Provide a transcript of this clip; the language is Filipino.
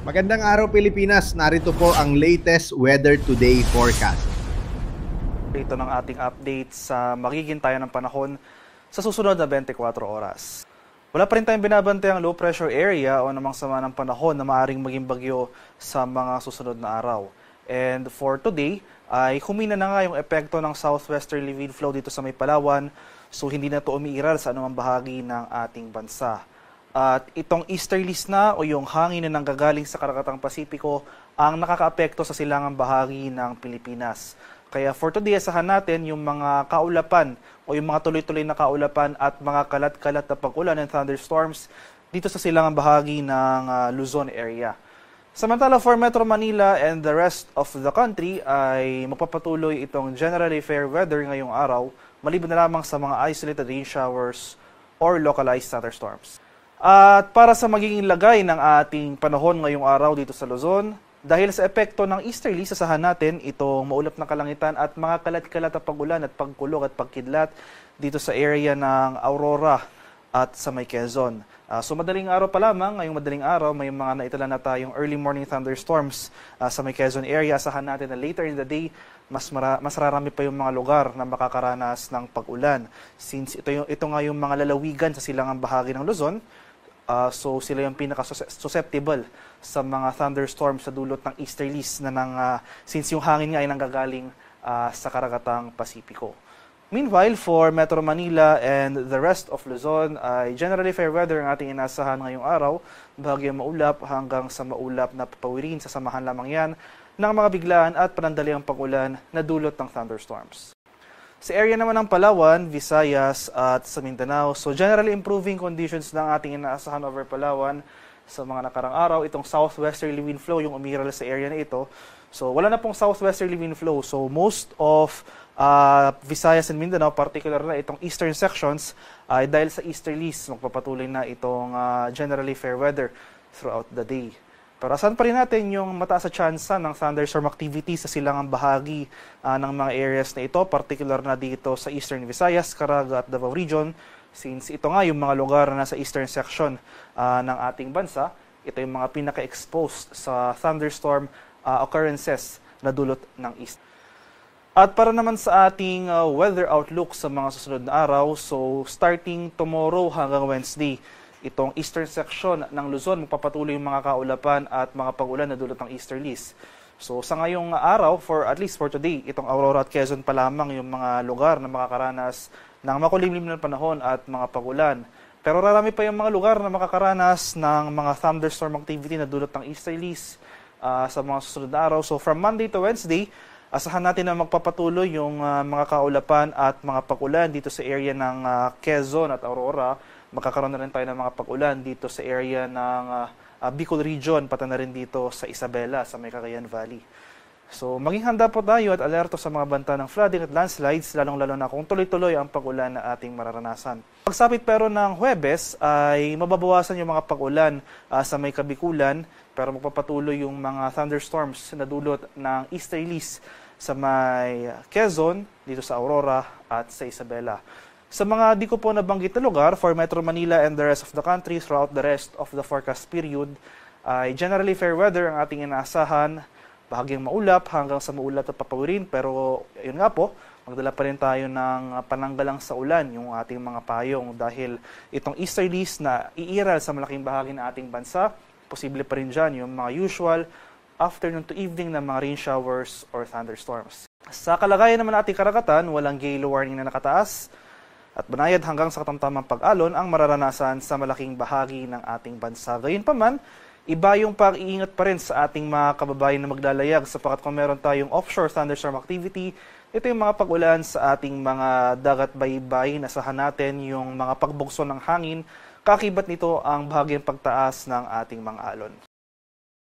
Magandang araw Pilipinas, narito po ang latest Weather Today forecast. Ito ng ating update sa magiging tayo ng panahon sa susunod na 24 oras. Wala pa rin tayong binabantay ang low pressure area o namang sama ng panahon na maaaring maging bagyo sa mga susunod na araw. And for today, ay humina na nga yung epekto ng southwesterly wind flow dito sa may Palawan, so hindi na ito umiiral sa anumang bahagi ng ating bansa. At itong easterlies na o yung hangin na nanggagaling sa Karagatang Pasipiko ang nakakaapekto sa silangang bahagi ng Pilipinas. Kaya for today, asahan natin yung mga kaulapan o yung mga tuloy-tuloy na kaulapan at mga kalat-kalat na pag-ulan and thunderstorms dito sa silangang bahagi ng Luzon area. Samantala for Metro Manila and the rest of the country ay magpapatuloy itong generally fair weather ngayong araw, maliban na lamang sa mga isolated rain showers or localized thunderstorms. At para sa magiging lagay ng ating panahon ngayong araw dito sa Luzon, dahil sa epekto ng easterly, sasahan natin itong maulap na kalangitan at mga kalat-kalat na pag-ulan at pagkulog at pagkidlat dito sa area ng Aurora at sa may Quezon. So madaling araw pa lamang, ngayong madaling araw, may mga naitala na tayong early morning thunderstorms sa may Quezon area. Asahan natin na later in the day, mas rarami pa yung mga lugar na makakaranas ng pag-ulan. Since ito nga yung mga lalawigan sa silangang bahagi ng Luzon, so sila yung pinaka-susceptible sa mga thunderstorms sa dulot ng easterlies na since yung hangin nga ay nanggagaling sa Karagatang Pasipiko. Meanwhile, for Metro Manila and the rest of Luzon, ay generally fair weather ang ating inasahan ngayong araw. Bahagyang maulap hanggang sa maulap na papawirin, sasamahan lamang yan ng mga biglaan at panandaliang pag-ulan na dulot ng thunderstorms. Sa area naman ng Palawan, Visayas at sa Mindanao, so generally improving conditions ng ating inaasahan over Palawan sa mga nakarang araw. Itong southwesterly wind flow yung umiral sa area na ito. So wala na pong southwesterly wind flow. So most of Visayas and Mindanao, particular na itong eastern sections, ay dahil sa easterlies, magpapatuloy na itong generally fair weather throughout the day. Pero asahan pa rin natin yung mataas sa tsansa ng thunderstorm activity sa silangang bahagi ng mga areas na ito, particular na dito sa Eastern Visayas, Caraga at Davao Region, since ito nga yung mga lugar na nasa eastern section ng ating bansa, ito yung mga pinaka-exposed sa thunderstorm occurrences na dulot ng east. At para naman sa ating weather outlook sa mga susunod na araw, so starting tomorrow hanggang Wednesday, itong eastern section ng Luzon, magpapatuloy yung mga kaulapan at mga pag-ulan na dulot ng easterlies. So sa ngayong araw, at least for today, itong Aurora at Quezon pa lamang yung mga lugar na makakaranas ng makulimlim na panahon at mga pag-ulan. Pero rarami pa yung mga lugar na makakaranas ng mga thunderstorm activity na dulot ng easterlies sa mga susunod na araw. So from Monday to Wednesday, asahan natin na magpapatuloy yung mga kaulapan at mga pag-ulan dito sa area ng Quezon at Aurora. Magkakaroon na rin tayo ng mga pag-ulan dito sa area ng Bicol Region, pati na rin dito sa Isabela, sa may Cagayan Valley. So maging handa po tayo at alerto sa mga banta ng flooding at landslides, lalong-lalo na kung tuloy-tuloy ang pag-ulan na ating mararanasan. Pagsapit pero ng Huwebes ay mababawasan yung mga pag-ulan sa may Kabikulan, pero magpapatuloy yung mga thunderstorms na dulot ng easterlies sa may Quezon, dito sa Aurora at sa Isabela. Sa mga di ko po nabanggit na lugar, for Metro Manila and the rest of the country throughout the rest of the forecast period, ay generally fair weather ang ating inaasahan, bahagyang maulap hanggang sa maulap at papawirin, pero yun nga po, magdala pa rin tayo ng pananggalang sa ulan yung ating mga payong dahil itong easterlies na iiral sa malaking bahagi ng ating bansa, posible pa rin dyan yung mga usual afternoon to evening na mga rain showers or thunderstorms. Sa kalagayan naman ating karagatan, walang gale warning na nakataas, at banayad hanggang sa katamtamang pag-alon ang mararanasan sa malaking bahagi ng ating bansa. Gayunpaman, iba yung pag-iingat pa rin sa ating mga kababayan na maglalayag sapagkat kung meron tayong offshore thunderstorm activity, ito yung mga pag-ulan sa ating mga dagat baybay. Nasahan natin yung mga pagbugso ng hangin, kakibat nito ang bahagyang pagtaas ng ating mga alon.